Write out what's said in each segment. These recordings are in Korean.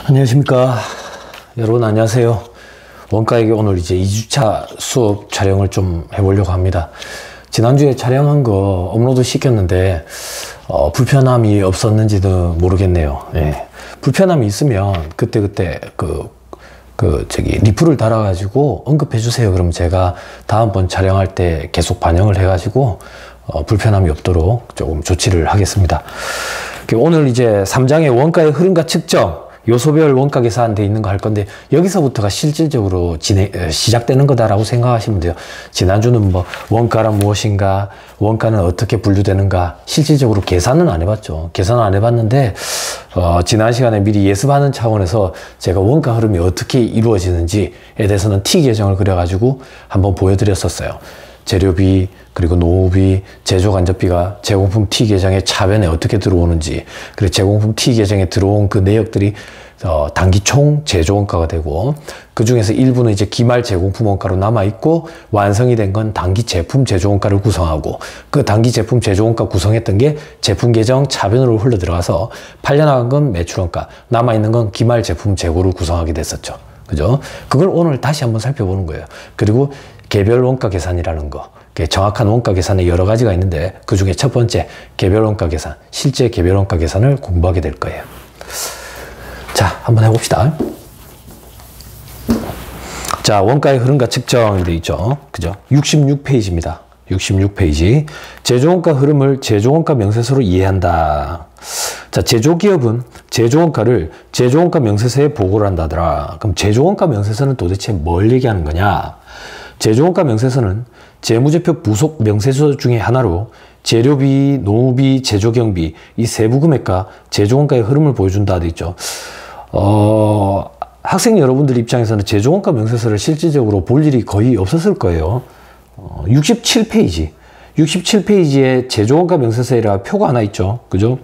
안녕하십니까. 여러분 안녕하세요. 원가에게 오늘 이제 2주차 수업 촬영을 좀 해보려고 합니다. 지난주에 촬영한 거 업로드 시켰는데 불편함이 없었는지도 모르겠네요. 예. 불편함이 있으면 그때그때 리플을 달아가지고 언급해 주세요. 그럼 제가 다음번 촬영할 때 계속 반영을 해가지고 불편함이 없도록 조금 조치를 하겠습니다. 오늘 이제 3장의 원가의 흐름과 측정, 요소별 원가 계산 돼 있는 거 할 건데, 여기서부터가 실질적으로 시작되는 거다라고 생각하시면 돼요. 지난주는 뭐 원가란 무엇인가, 원가는 어떻게 분류되는가, 실질적으로 계산은 안 해봤죠. 계산은 안 해봤는데 지난 시간에 미리 예습하는 차원에서 제가 원가 흐름이 어떻게 이루어지는지에 대해서는 T 계정을 그려가지고 한번 보여드렸었어요. 재료비, 그리고 노후비, 제조간접비가 제공품 T 계정의 차변에 어떻게 들어오는지, 그리고 제공품 T 계정에 들어온 그 내역들이 단기 총 제조원가가 되고, 그 중에서 일부는 이제 기말 제공품 원가로 남아있고, 완성이 된 건 단기 제품 제조원가를 구성하고, 그 단기 제품 제조원가 구성했던 게 제품 계정 차변으로 흘러 들어가서 팔려나간 건 매출원가, 남아있는 건 기말 제품 재고를 구성하게 됐었죠. 그죠? 그걸 오늘 다시 한번 살펴보는 거예요. 그리고 개별 원가 계산이라는 거, 정확한 원가 계산에 여러 가지가 있는데 그 중에 첫 번째 개별 원가 계산, 실제 개별 원가 계산을 공부하게 될 거예요. 자, 한번 해봅시다. 자, 원가의 흐름과 측정이 되어 있죠. 그죠? 66페이지입니다. 66페이지. 제조원가 흐름을 제조원가 명세서로 이해한다. 자, 제조기업은 제조원가를 제조원가 명세서에 보고를 한다더라. 그럼 제조원가 명세서는 도대체 뭘 얘기하는 거냐? 제조원가 명세서는 재무제표 부속 명세서 중에 하나로 재료비, 노후비, 제조경비 이 세부 금액과 제조원가의 흐름을 보여준다 돼 있죠. 학생 여러분들 입장에서는 제조원가 명세서를 실질적으로 볼 일이 거의 없었을 거예요. 67페이지에 제조원가 명세서에라 표가 하나 있죠. 그죠?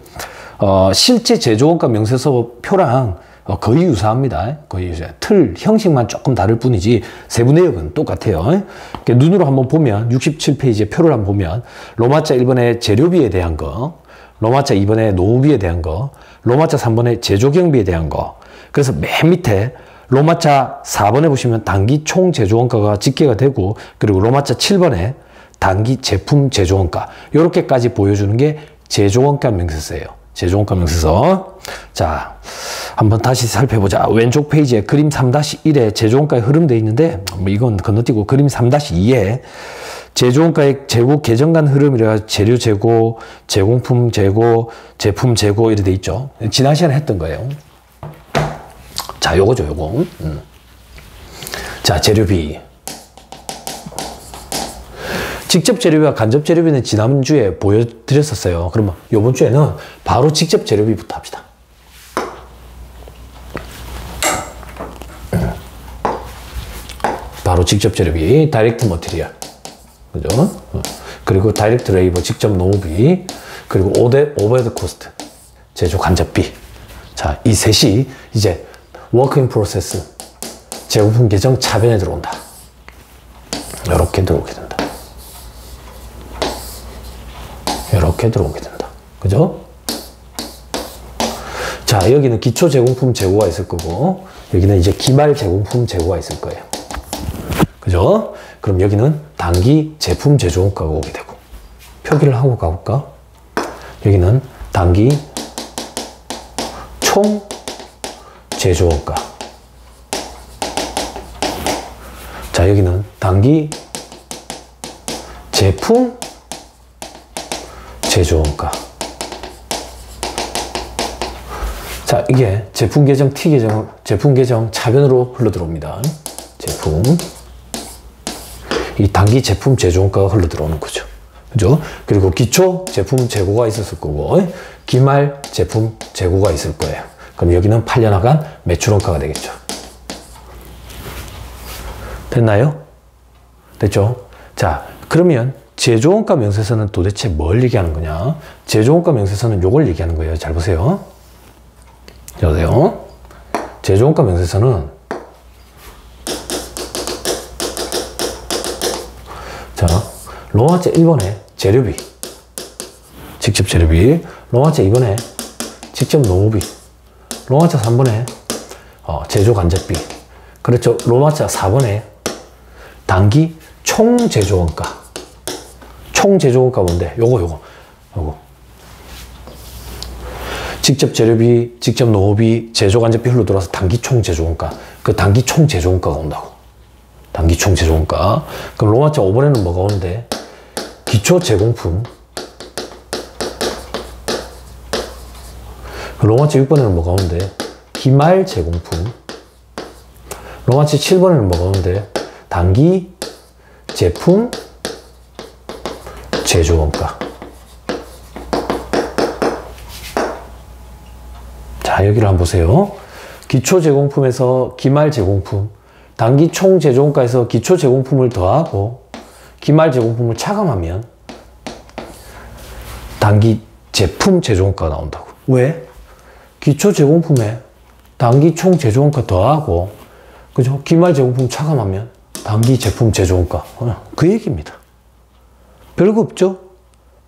실제 제조원가 명세서 표랑 거의 유사합니다. 거의 유사해요. 틀, 형식만 조금 다를 뿐이지 세부 내역은 똑같아요. 눈으로 한번 보면 67페이지의 표를 한번 보면 로마자 1번에 재료비에 대한 거, 로마자 2번에 노후비에 대한 거, 로마자 3번에 제조경비에 대한 거, 그래서 맨 밑에 로마자 4번에 보시면 단기 총 제조원가가 집계가 되고, 그리고 로마자 7번에 단기 제품 제조원가, 요렇게까지 보여주는 게 제조원가 명세서예요. 제조원가 명세서. 자, 한번 다시 살펴보자. 왼쪽 페이지에 그림 3-1에 제조원가의 흐름 되어 있는데, 뭐 이건 건너뛰고 그림 3-2에 제조원가의 재고 계정간 흐름이라 재료 재고, 제공품 재고, 제품 재고 이렇게 돼 있죠. 지난 시간에 했던 거예요. 자, 요거죠, 요거. 자, 재료비. 직접 재료비와 간접 재료비는 지난주에 보여드렸었어요. 그러면 이번 주에는 바로 직접 재료비부터 합시다. 바로 직접 재료비, 다이렉트 머티리얼. 그죠? 그리고 다이렉트 레이버, 직접 노후비, 그리고 오버헤드 코스트, 제조 간접비. 자, 이 셋이 이제 워크 인 프로세스, 제공품 계정 차변에 들어온다. 이렇게 들어오게 된다. 이렇게 들어오게 된다. 그죠? 자, 여기는 기초 제공품 재고가 있을 거고, 여기는 이제 기말 제공품 재고가 있을 거예요. 그죠? 그럼 여기는 단기 제품 제조원가가 오게 되고, 표기를 하고 가볼까? 여기는 단기 총 제조원가. 자, 여기는 단기 제품 제조원가. 자, 이게 제품 계정 T 계정, 제품 계정 차변으로 흘러 들어옵니다. 제품. 이 단기 제품 제조원가가 흘러 들어오는 거죠. 그죠? 그리고 기초 제품 재고가 있었을 거고, 기말 제품 재고가 있을 거예요. 그럼 여기는 팔려나간 매출원가가 되겠죠. 됐나요? 됐죠? 자, 그러면 제조원가 명세서는 도대체 뭘 얘기하는 거냐? 제조원가 명세서는 요걸 얘기하는 거예요. 잘 보세요. 잘 보세요. 제조원가 명세서는, 자, 로마자 1번에 재료비, 직접 재료비, 로마자 2번에 직접 노후비, 로마자 3번에 제조 간접비. 그렇죠. 로마자 4번에 단기 총 제조 원가. 총 제조 원가 뭔데? 요거. 직접 재료비, 직접 노후비, 제조 간접비 흘러 들어와서 단기 총 제조 원가. 그 단기 총 제조 원가가 온다고. 단기 총 제조 원가. 그럼 로마자 5번에는 뭐가 오는데? 기초 제공품. 로마자 6번에는 뭐가 오는데? 기말 제공품. 로마자 7번에는 뭐가 오는데? 단기 제품 제조 원가. 자, 여기를 한번 보세요. 기초 제공품에서 기말 제공품, 단기 총 제조 원가에서 기초 제공품을 더하고 기말 제공품을 차감하면 단기 제품 제조 원가가 나온다고. 왜? 기초 제공품에 단기 총 제조 원가 더하고, 그죠? 기말 제공품 차감하면 단기 제품 제조 원가. 그 얘기입니다. 별거 없죠?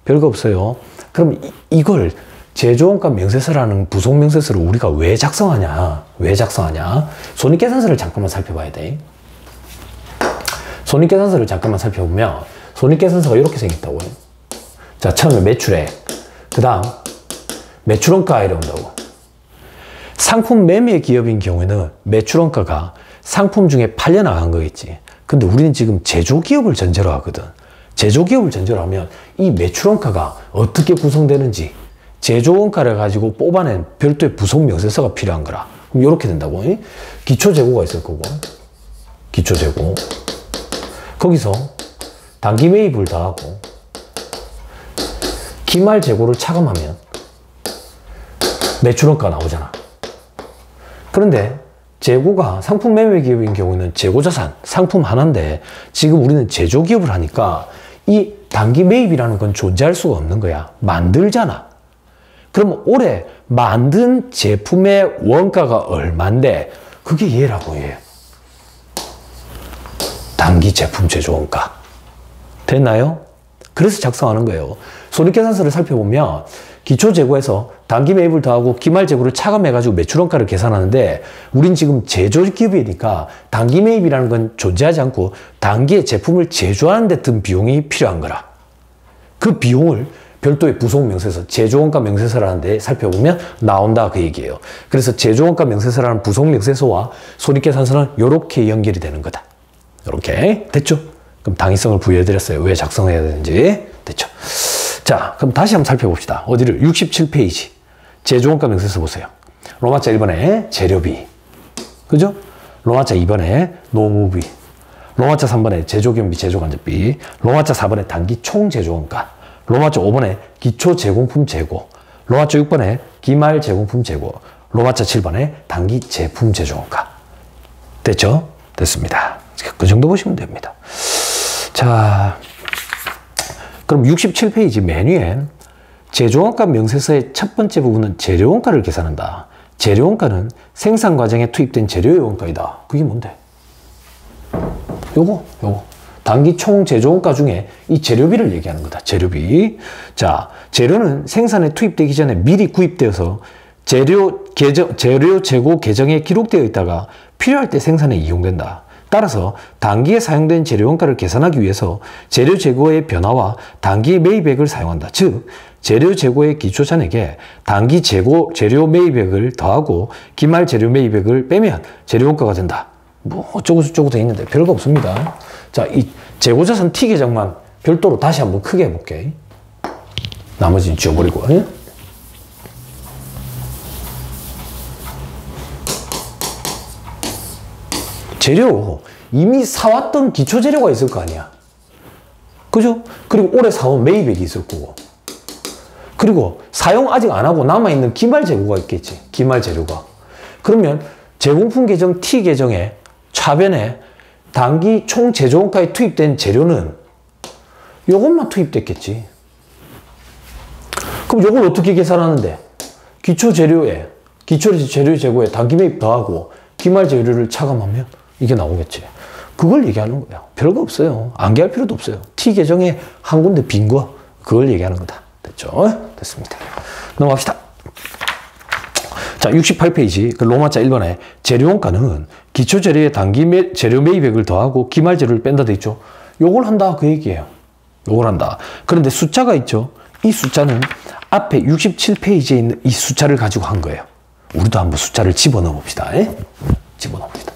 별거 없어요. 그럼 이걸 제조원가 명세서라는 부속 명세서를 우리가 왜 작성하냐? 손익계산서를 잠깐만 살펴봐야 돼. 손익계산서를 잠깐만 살펴보면 손익계산서가 이렇게 생겼다고요. 자, 처음에 매출액, 그 다음 매출원가 이런다고. 상품 매매 기업인 경우에는 매출원가가 상품 중에 팔려 나간 거겠지. 근데 우리는 지금 제조기업을 전제로 하거든. 제조기업을 전제로 하면 이 매출원가가 어떻게 구성되는지 제조원가를 가지고 뽑아낸 별도의 부속 명세서가 필요한 거라. 그럼 이렇게 된다고. 기초재고가 있을 거고, 기초재고. 거기서 단기 매입을 더하고 기말 재고를 차감하면 매출원가가 나오잖아. 그런데 재고가 상품 매매 기업인 경우는 재고자산, 상품 하나인데 지금 우리는 제조기업을 하니까 이 단기 매입이라는 건 존재할 수가 없는 거야. 만들잖아. 그럼 올해 만든 제품의 원가가 얼만데 그게 얘라고 해. 단기 제품 제조 원가. 됐나요? 그래서 작성하는 거예요. 손익계산서를 살펴보면 기초재고에서 단기 매입을 더하고 기말 재고를 차감해가지고 매출원가를 계산하는데 우린 지금 제조기업이니까 단기 매입이라는 건 존재하지 않고 단기에 제품을 제조하는 데 든 비용이 필요한 거라. 그 비용을 별도의 부속 명세서, 제조원가 명세서라는 데 살펴보면 나온다 그 얘기예요. 그래서 제조원가 명세서라는 부속 명세서와 손익계산서는 이렇게 연결이 되는 거다. 이렇게 됐죠? 그럼 당위성을 부여해드렸어요. 왜 작성해야 되는지. 됐죠? 자, 그럼 다시 한번 살펴봅시다. 어디를? 67페이지. 제조원가 명세서 보세요. 로마자 1번에 재료비. 그죠? 로마자 2번에 노무비. 로마자 3번에 제조경비, 제조간접비. 로마자 4번에 단기 총제조원가. 로마자 5번에 기초 제공품 재고, 로마자 6번에 기말 제공품 재고, 로마자 7번에 단기 제품 제조원가. 됐죠? 됐습니다. 그 정도 보시면 됩니다. 자, 그럼 67페이지 메뉴에 제조원가 명세서의 첫 번째 부분은 재료원가를 계산한다. 재료원가는 생산 과정에 투입된 재료의 원가이다. 그게 뭔데? 요거. 단기 총 제조원가 중에 이 재료비를 얘기하는 거다. 재료비. 자, 재료는 생산에 투입되기 전에 미리 구입되어서 재료 재고 계정에 기록되어 있다가 필요할 때 생산에 이용된다. 따라서 단기에 사용된 재료원가를 계산하기 위해서 재료 재고의 변화와 단기 매입액을 사용한다. 즉, 재료 재고의 기초 잔액에 단기 재료 매입액을 더하고 기말 재료 매입액을 빼면 재료원가가 된다. 뭐 어쩌고저쩌고 돼 있는데 별거 없습니다. 자, 이 재고자산 T 계정만 별도로 다시 한번 크게 해볼게. 나머지는 지워버리고. 재료, 이미 사왔던 기초 재료가 있을 거 아니야. 그죠? 그리고 올해 사온 매입액이 있을 거고. 그리고 사용 아직 안 하고 남아있는 기말 재고가 있겠지. 기말 재료가. 그러면 제공품 계정 T 계정에 차변에 단기 총 제조원가에 투입된 재료는 요것만 투입됐겠지. 그럼 요걸 어떻게 계산하는데? 기초 재료 재고에 단기 매입 더하고 기말 재료를 차감하면 이게 나오겠지. 그걸 얘기하는 거야. 별거 없어요. 암기할 필요도 없어요. T 계정에 한 군데 빈 거, 그걸 얘기하는 거다. 됐죠? 됐습니다. 넘어갑시다. 자, 68페이지 그 로마자 1번에 재료원가는 기초재료에 단기 재료 매입액을 더하고 기말재료를 뺀다 돼 있죠. 요걸 한다 그 얘기예요. 요걸 한다. 그런데 숫자가 있죠. 이 숫자는 앞에 67페이지에 있는 이 숫자를 가지고 한 거예요. 우리도 한번 숫자를 집어넣어 봅시다. 집어넣어 봅시다.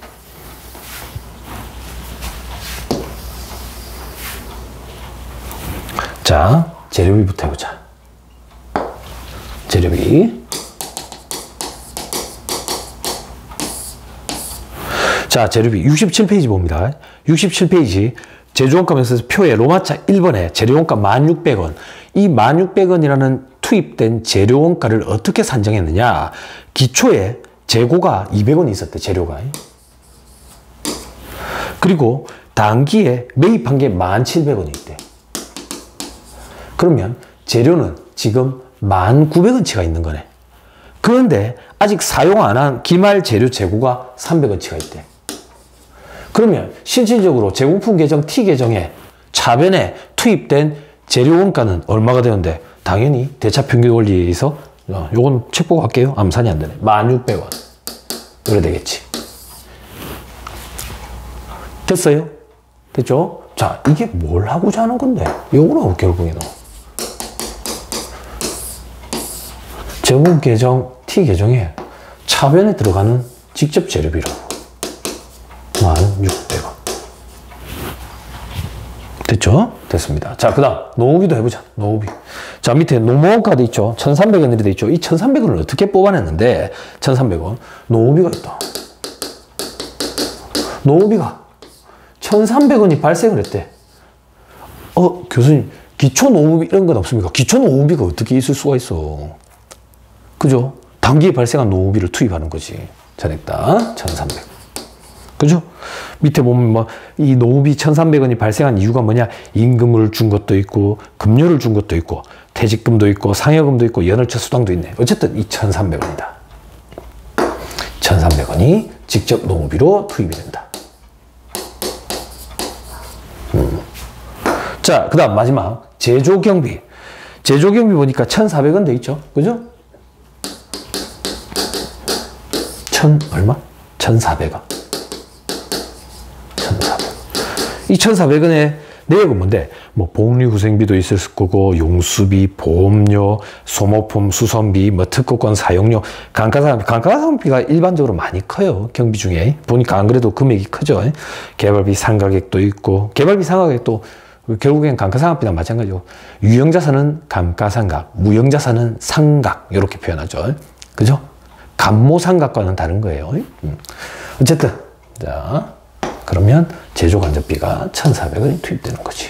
자, 재료비부터 해보자. 재료비. 자, 재료비 67페이지 봅니다. 67페이지 제조원가명세서 표에 로마자 1번에 재료원가 1,600원. 이 1,600원이라는 투입된 재료원가를 어떻게 산정했느냐. 기초에 재고가 200원이 있었대, 재료가. 그리고 단기에 매입한 게 1,700원이 있대. 그러면 재료는 지금 1,900원치가 있는 거네. 그런데 아직 사용 안 한 기말 재료 재고가 300원치가 있대. 그러면 실질적으로 제공품 계정 T 계정에 차변에 투입된 재료 원가는 얼마가 되는데 당연히 대차평균 원리에 의해서 요건 책 보고 할게요. 암산이 안 되네. 1,600원. 그래 되겠지. 됐어요? 됐죠? 자, 이게 뭘 하고자 하는 건데? 요거는 결국에는 제공 계정 T 계정에 차변에 들어가는 직접 재료비라고. 1,600원. 됐죠? 됐습니다. 자, 그 다음, 노후비도 해보자. 노후비. 자, 밑에 노무원가도 있죠. 1,300원이 돼 있죠. 이 1,300원을 어떻게 뽑아냈는데, 1,300원. 노후비가 있다. 노후비가 1,300원이 발생을 했대. 교수님, 기초 노후비 이런 건 없습니까? 기초 노후비가 어떻게 있을 수가 있어? 그죠? 단기에 발생한 노후비를 투입하는 거지. 잘했다. 1,300원. 그죠? 밑에 보면 뭐 이 노후비 1,300원이 발생한 이유가 뭐냐? 임금을 준 것도 있고 급료를 준 것도 있고 퇴직금도 있고 상여금도 있고 연월차 수당도 있네. 어쨌든 이 1,300원이다. 1,300원이 직접 노후비로 투입이 된다. 자, 그 다음 마지막 제조경비. 제조경비 보니까 1,400원 돼 있죠. 그죠? 얼마? 1,400원. 이 1,400원의 내역은 뭔데? 뭐 복리후생비도 있을 거고 용수비, 보험료, 소모품, 수선비, 뭐 특허권 사용료, 감가상각비가 일반적으로 많이 커요. 경비 중에. 보니까 안 그래도 금액이 크죠. 개발비 상가액도 있고, 개발비 상가액도 결국엔 감가상각비랑 마찬가지고, 유형자산은 감가상각, 무형자산은 상각, 이렇게 표현하죠. 그죠? 감모상각과는 다른 거예요. 어쨌든, 자, 그러면 제조간접비가 1,400원이 투입되는 거지.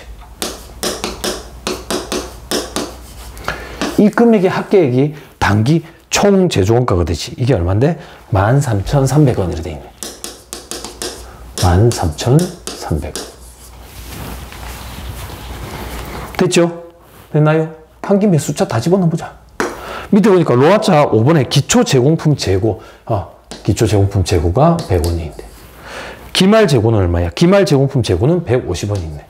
이 금액의 합계액이 단기 총 제조원가가 되지. 이게 얼마인데? 13,300원이라 돼 있네. 13,300원. 됐죠? 됐나요? 한 김에 숫자 다 집어넣어보자. 밑에 보니까 로아차 5번에 기초 제공품 재고. 기초 제공품 재고가 100원인데. 기말 재고는 얼마야? 기말 제공품 재고는 150원이 있네.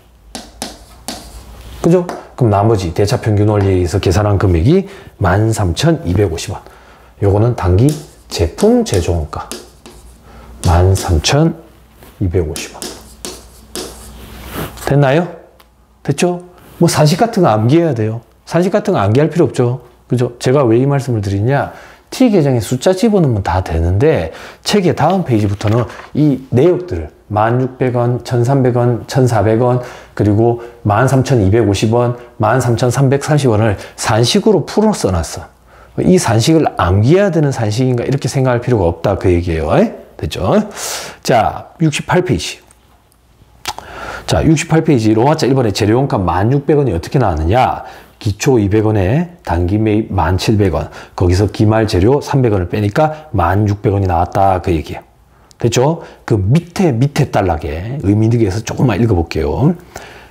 그죠? 그럼 나머지 대차평균 원리에 의해서 계산한 금액이 13,250원. 요거는 단기 제품 제조원가. 13,250원. 됐나요? 됐죠? 뭐 산식 같은 거 암기해야 돼요. 산식 같은 거 암기할 필요 없죠. 그죠? 제가 왜 이 말씀을 드리냐? T 계정에 숫자 집어넣으면 다 되는데 책의 다음 페이지부터는 이 내역들을 1,600원, 1,300원, 1,400원, 그리고 13,250원, 13,330원을 산식으로 풀어 써놨어. 이 산식을 암기해야 되는 산식인가 이렇게 생각할 필요가 없다 그 얘기예요. 됐죠? 자, 68페이지. 자, 68페이지 로마자 1번에 재료원가 1,600원이 어떻게 나왔느냐? 기초 200원에 단기 매입 1,700원, 거기서 기말 재료 300원을 빼니까 1,600원이 나왔다 그 얘기예요. 됐죠? 그 밑에 단락에 의미득에서 조금만 읽어볼게요.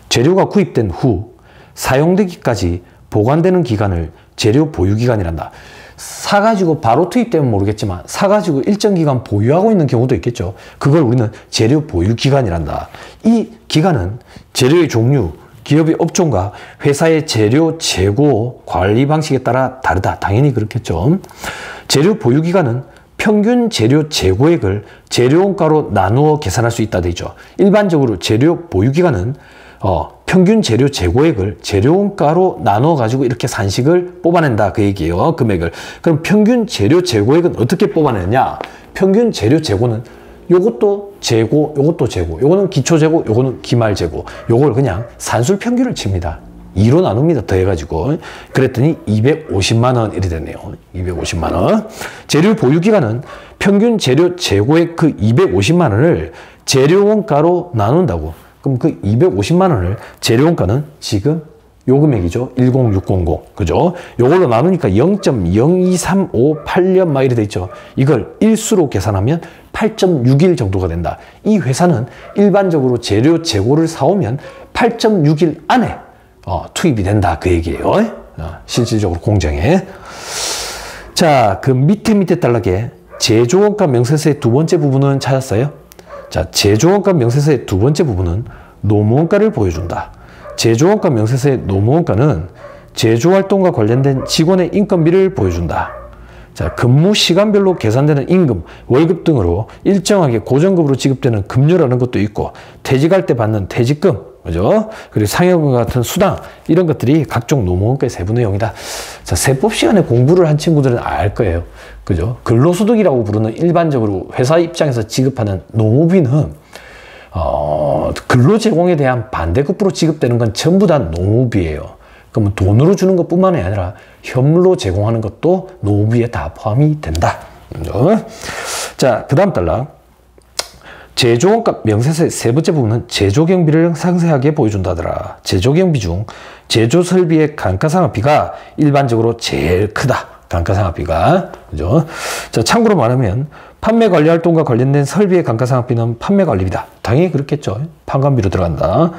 재료가 구입된 후 사용되기까지 보관되는 기간을 재료 보유기간이란다. 사가지고 바로 투입되면 모르겠지만 사가지고 일정 기간 보유하고 있는 경우도 있겠죠. 그걸 우리는 재료 보유기간이란다. 이 기간은 재료의 종류, 기업의 업종과 회사의 재료 재고 관리 방식에 따라 다르다. 당연히 그렇겠죠. 재료 보유기간은 평균 재료 재고액을 재료원가로 나누어 계산할 수 있다 되죠. 일반적으로 재료 보유기간은 평균 재료 재고액을 재료원가로 나누어 가지고 이렇게 산식을 뽑아낸다 그 얘기예요. 금액을. 그럼 평균 재료 재고액은 어떻게 뽑아내느냐? 평균 재료 재고는 요것도 재고, 요것도 재고, 요거는 기초 재고, 요거는 기말 재고, 요걸 그냥 산술 평균을 칩니다. 2로 나눕니다. 더해가지고. 그랬더니 250만 원 이렇게 되네요. 250만 원. 재료 보유기간은 평균 재료 재고액 그 250만 원을 재료원가로 나눈다고. 그럼 그 250만 원을 재료원가는 지금 요 금액이죠. 10600. 그죠? 요걸로 나누니까 0.02358년 막 이래 돼 있죠. 이걸 일수로 계산하면 8.6일 정도가 된다. 이 회사는 일반적으로 재료 재고를 사오면 8.6일 안에 투입이 된다. 그 얘기예요. 실질적으로 공장에. 자, 그 밑에 단락에 제조원가 명세서의 두 번째 부분은 찾았어요? 자, 제조원가 명세서의 두 번째 부분은 노무원가를 보여준다. 제조원가 명세서의 노무원가는 제조활동과 관련된 직원의 인건비를 보여준다. 자, 근무 시간별로 계산되는 임금, 월급 등으로 일정하게 고정급으로 지급되는 급료라는 것도 있고, 퇴직할 때 받는 퇴직금, 그죠? 그리고 상여금 같은 수당, 이런 것들이 각종 노무원가의 세부 내용이다. 자, 세법 시간에 공부를 한 친구들은 알 거예요. 그죠? 근로소득이라고 부르는 일반적으로 회사 입장에서 지급하는 노무비는 근로 제공에 대한 반대급부로 지급되는 건 전부 다 노무비예요. 그러면 돈으로 주는 것뿐만이 아니라 현물로 제공하는 것도 노무비에 다 포함이 된다. 자, 그 다음 단락. 제조원가 명세서의 세 번째 부분은 제조경비를 상세하게 보여준다더라. 제조경비 중 제조설비의 감가상각비가 일반적으로 제일 크다. 감가상각비가. 그죠? 자, 참고로 말하면 판매관리활동과 관련된 설비의 감가상각비는 판매관리비다. 당연히 그렇겠죠. 판관비로 들어간다.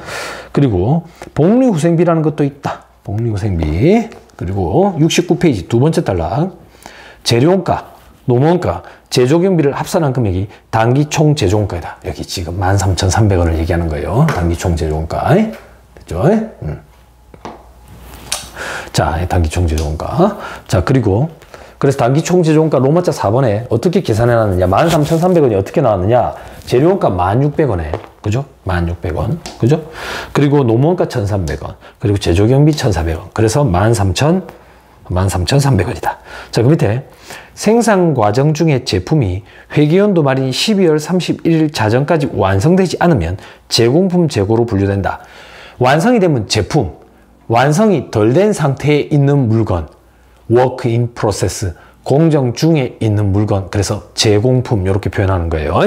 그리고 복리후생비라는 것도 있다. 복리후생비. 그리고 69페이지 두 번째 단락. 재료원가, 노무원가, 제조경비를 합산한 금액이 단기 총 제조원가이다. 여기 지금 13,300원을 얘기하는 거예요. 단기 총 제조원가. 됐죠? 자, 단기 총 제조원가. 자, 그리고 그래서 단기 총 제조원가 로마자 4번에 어떻게 계산해 놨느냐? 13,300원이 어떻게 나왔느냐? 재료원가 1,600원에. 그죠? 1,600원. 그죠? 그리고 노무원가 1,300원. 그리고 제조경비 1,400원. 그래서 13,300원이다. 자, 그 밑에 생산 과정 중에 제품이 회계연도 말인 12월 31일 자정까지 완성되지 않으면 제공품 재고로 분류된다. 완성이 되면 제품, 완성이 덜 된 상태에 있는 물건, work in process, 공정 중에 있는 물건, 그래서 제공품 이렇게 표현하는 거예요.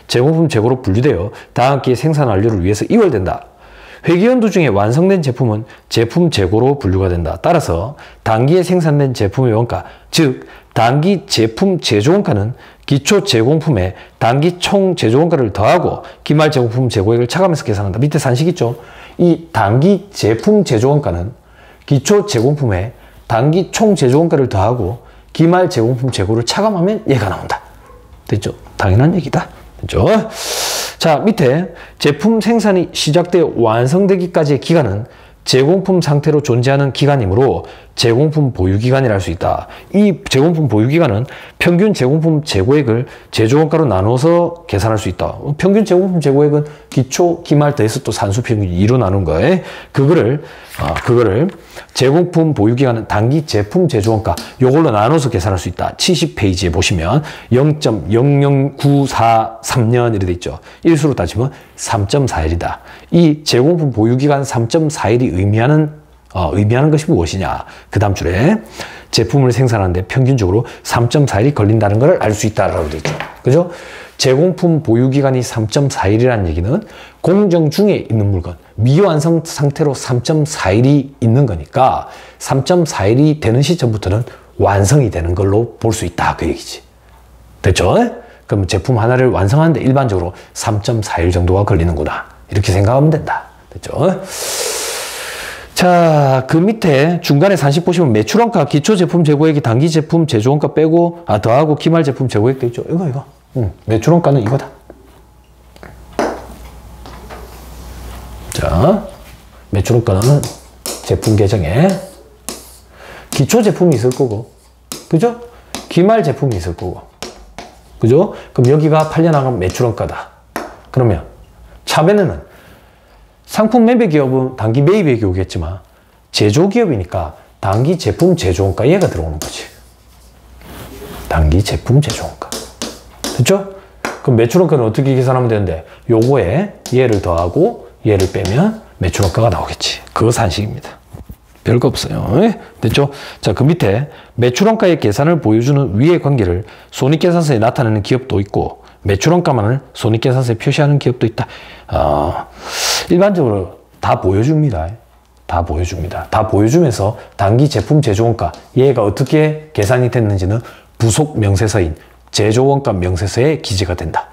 제공품 재고로 분류되어 다음 기회 생산 완료를 위해서 이월된다. 회계연도 중에 완성된 제품은 제품 재고로 분류가 된다. 따라서 단기에 생산된 제품의 원가, 즉 단기 제품 제조원가는 기초 제공품에 단기 총 제조원가를 더하고 기말 제공품 재고액을 차감해서 계산한다. 밑에 산식 있죠? 이 단기 제품 제조원가는 기초 제공품에 단기 총 제조원가를 더하고 기말 제공품 재고를 차감하면 얘가 나온다. 됐죠? 당연한 얘기다. 됐죠? 자, 밑에 제품 생산이 시작되어 완성되기까지의 기간은 제공품 상태로 존재하는 기간이므로 제공품 보유기간이라 할 수 있다. 이 제공품 보유기간은 평균 제공품 재고액을 제조원가로 나눠서 계산할 수 있다. 평균 제공품 재고액은 기초, 기말 더해서 또 산수평균 2로 나눈 거에 그거를 제공품 보유기간은 단기 제품 제조원가 요걸로 나눠서 계산할 수 있다. 70페이지에 보시면 0.00943년 이렇게 돼 있죠. 일수로 따지면 3.4일이다. 이 제공품 보유기간 3.4일이 의미하는 것이 무엇이냐? 그 다음 줄에 제품을 생산하는데 평균적으로 3.4일이 걸린다는 걸 알 수 있다라고 되어 있죠. 그죠? 제공품 보유기간이 3.4일이라는 얘기는 공정 중에 있는 물건, 미완성 상태로 3.4일이 있는 거니까 3.4일이 되는 시점부터는 완성이 되는 걸로 볼 수 있다. 그 얘기지. 됐죠? 그럼 제품 하나를 완성하는데 일반적으로 3.4일 정도가 걸리는구나. 이렇게 생각하면 된다. 됐죠? 자, 그 밑에 중간에 산식 보시면 매출원가, 기초제품 재고액이 단기 제품 제조원가 빼고 더하고 기말 제품 재고액 돼 있죠. 이거. 매출원가는 이거다. 자, 매출원가는 제품 계정에 기초제품이 있을 거고, 그죠? 기말 제품이 있을 거고. 그죠? 그럼 여기가 팔려나간 매출원가다. 그러면 차변에는 상품 매매 기업은 단기 매입의 기업이겠지만 제조기업이니까 단기 제품 제조원가 얘가 들어오는 거지. 단기 제품 제조원가. 됐죠? 그럼 매출원가는 어떻게 계산하면 되는데 요거에 얘를 더하고 얘를 빼면 매출원가가 나오겠지. 그거 산식입니다. 별거 없어요. 됐죠? 자, 그 밑에 매출원가의 계산을 보여주는 위의 관계를 손익계산서에 나타내는 기업도 있고 매출원가만을 손익계산서에 표시하는 기업도 있다. 일반적으로 다 보여줍니다. 다 보여줍니다. 다 보여주면서 단기 제품 제조원가 얘가 어떻게 계산이 됐는지는 부속 명세서인 제조원가 명세서에 기재가 된다.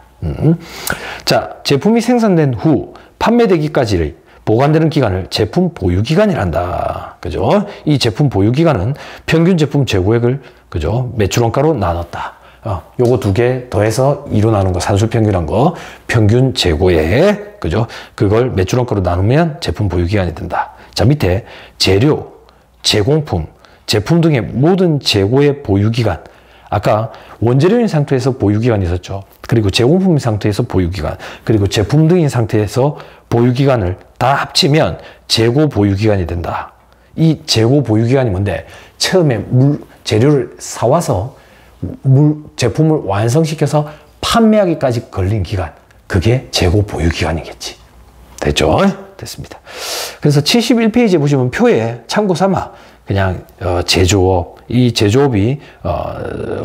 자, 제품이 생산된 후 판매되기까지를 보관되는 기간을 제품 보유기간이란다. 그죠? 이 제품 보유기간은 평균 제품 재고액을, 그죠? 매출원가로 나눴다. 요거 두 개 더해서 2로 나눈 거, 산술평균한 거, 평균 재고액, 그죠? 그걸 매출원가로 나누면 제품 보유기간이 된다. 자, 밑에 재료, 제공품, 제품 등의 모든 재고의 보유기간. 아까 원재료인 상태에서 보유기간이 있었죠. 그리고 제공품인 상태에서 보유기간, 그리고 제품 등인 상태에서 보유기간을 다 합치면 재고 보유기간이 된다. 이 재고 보유기간이 뭔데? 처음에 재료를 사와서 제품을 완성시켜서 판매하기까지 걸린 기간. 그게 재고 보유기간이겠지. 됐죠? 됐습니다. 그래서 71페이지에 보시면 표에 참고 삼아 그냥 제조업, 이 제조업이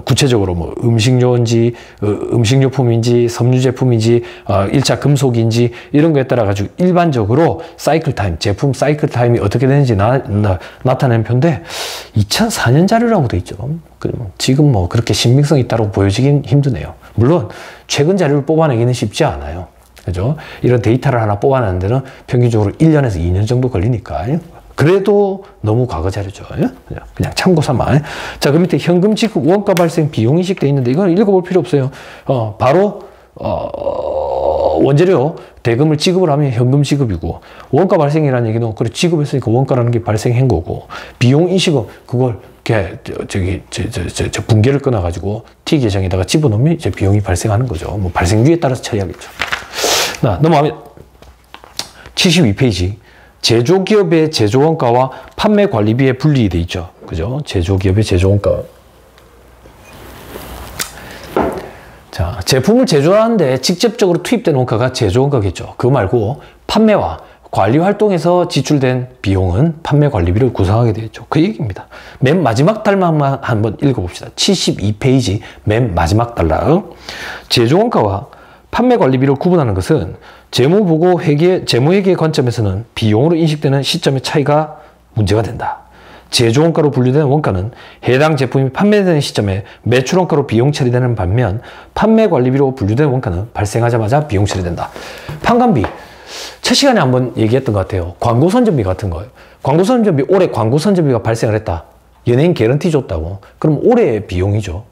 구체적으로 뭐 음식료인지 음식료품인지 섬유 제품인지 1차 금속인지 이런 거에 따라 가지고 일반적으로 사이클 타임, 제품 사이클 타임이 어떻게 되는지 나타내는 표인데 2004년 자료라고 돼 있죠. 지금 뭐 그렇게 신빙성이 있다고 보여지긴 힘드네요. 물론 최근 자료를 뽑아내기는 쉽지 않아요. 그죠? 이런 데이터를 하나 뽑아내는 데는 평균적으로 1년에서 2년 정도 걸리니까. 그래도 너무 과거 자료죠. 그냥 참고 삼아. 자, 그 밑에 현금 지급 원가 발생 비용 인식 돼 있는데 이건 읽어볼 필요 없어요. 바로 원재료 대금을 지급을 하면 현금 지급이고 원가 발생이라는 얘기는 그래 지급했으니까 원가라는 게 발생한 거고 비용 인식은 그걸 분계를 끊어 가지고 T 계정에다가 집어넣으면 이제 비용이 발생하는 거죠. 뭐 발생률에 따라서 처리하겠죠. 넘어가면 72페이지. 제조기업의 제조원가와 판매관리비에 분리되어 있죠. 그죠? 제조기업의 제조원가. 자, 제품을 제조하는데 직접적으로 투입된 원가가 제조원가겠죠. 그거 말고 판매와 관리 활동에서 지출된 비용은 판매관리비를 구성하게 되어 있죠. 그 얘기입니다. 맨 마지막 단락만 한번 읽어봅시다. 72페이지 맨 마지막 단락. 제조원가와 판매관리비를 구분하는 것은 재무보고 회계, 재무회계 관점에서는 비용으로 인식되는 시점의 차이가 문제가 된다. 제조원가로 분류되는 원가는 해당 제품이 판매되는 시점에 매출원가로 비용 처리되는 반면 판매관리비로 분류되는 원가는 발생하자마자 비용 처리된다. 판관비, 첫 시간에 한번 얘기했던 것 같아요. 광고 선전비 같은 거예요. 광고 선전비, 올해 광고 선전비가 발생을 했다. 연예인 개런티 줬다고. 그럼 올해의 비용이죠.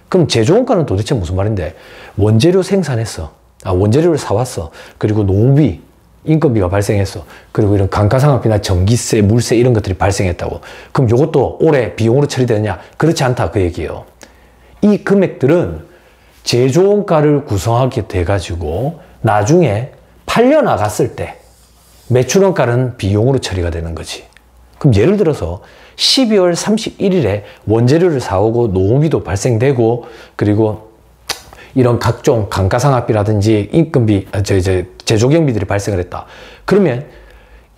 그럼 제조원가는 도대체 무슨 말인데? 원재료 생산했어. 원재료를 사왔어. 그리고 노무비, 인건비가 발생했어. 그리고 이런 감가상각비나 전기세, 물세 이런 것들이 발생했다고. 그럼 이것도 올해 비용으로 처리되느냐? 그렇지 않다 그 얘기예요. 이 금액들은 제조원가를 구성하게 돼가지고 나중에 팔려나갔을 때 매출원가는 비용으로 처리가 되는 거지. 그럼 예를 들어서 12월 31일에 원재료를 사오고 노무비도 발생되고 그리고 이런 각종 감가상각비라든지 인건비, 제조경비들이 발생을 했다. 그러면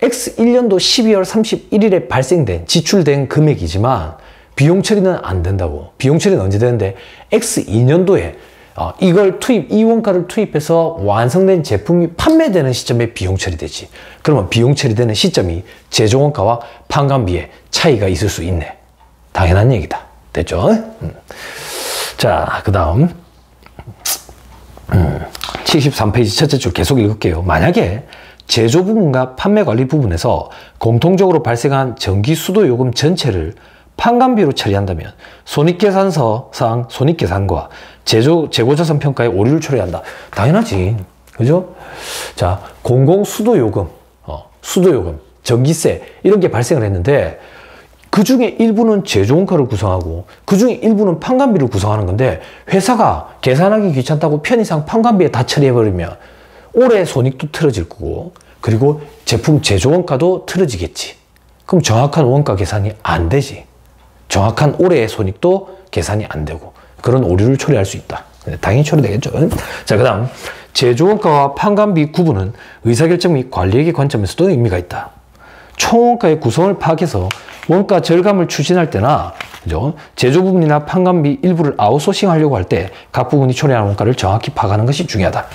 X1년도 12월 31일에 발생된, 지출된 금액이지만 비용 처리는 안 된다고. 비용 처리는 언제 되는데 X2년도에 이걸 이 원가를 투입해서 완성된 제품이 판매되는 시점에 비용 처리되지. 그러면 비용 처리되는 시점이 제조원가와 판관비의 차이가 있을 수 있네. 당연한 얘기다. 됐죠? 자, 그 다음 73페이지 첫째 줄 계속 읽을게요. 만약에 제조 부분과 판매 관리 부분에서 공통적으로 발생한 전기 수도 요금 전체를 판관비로 처리한다면 손익계산서상 손익계산과 재고자산 평가에 오류를 처리한다. 당연하지. 그죠? 자, 공공수도요금, 수도요금, 전기세 이런 게 발생을 했는데 그 중에 일부는 제조원가를 구성하고 그 중에 일부는 판관비를 구성하는 건데 회사가 계산하기 귀찮다고 편의상 판관비에 다 처리해버리면 올해 손익도 틀어질 거고 그리고 제품 제조원가도 틀어지겠지. 그럼 정확한 원가 계산이 안 되지. 정확한 올해의 손익도 계산이 안 되고 그런 오류를 초래할 수 있다. 당연히 초래되겠죠. 자, 그 다음 제조원가와 판관비 구분은 의사결정 및 관리액의 관점에서도 의미가 있다. 총원가의 구성을 파악해서 원가 절감을 추진할 때나 그죠? 제조 부분이나 판관비 일부를 아웃소싱 하려고 할 때 각 부분이 초래하는 원가를 정확히 파악하는 것이 중요하다.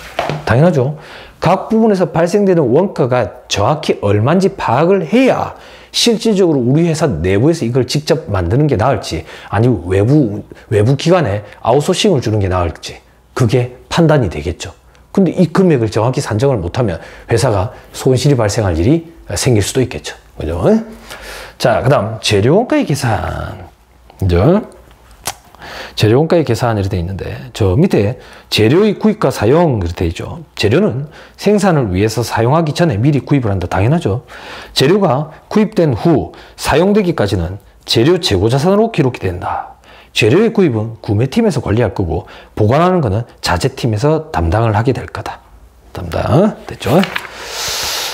당연하죠. 각 부분에서 발생되는 원가가 정확히 얼마인지 파악을 해야 실질적으로 우리 회사 내부에서 이걸 직접 만드는 게 나을지 아니면 외부 기관에 아웃소싱을 주는 게 나을지 그게 판단이 되겠죠. 근데 이 금액을 정확히 산정을 못하면 회사가 손실이 발생할 일이 생길 수도 있겠죠. 그죠? 자, 그 다음 재료원가의 계산. 그죠? 재료원가의 계산 이렇게 돼 있는데 저 밑에 재료의 구입과 사용 이렇게 돼 있죠. 재료는 생산을 위해서 사용하기 전에 미리 구입을 한다. 당연하죠. 재료가 구입된 후 사용되기까지는 재료 재고 자산으로 기록이 된다. 재료의 구입은 구매팀에서 관리할 거고 보관하는 거는 자재팀에서 담당을 하게 될 거다. 담당 됐죠?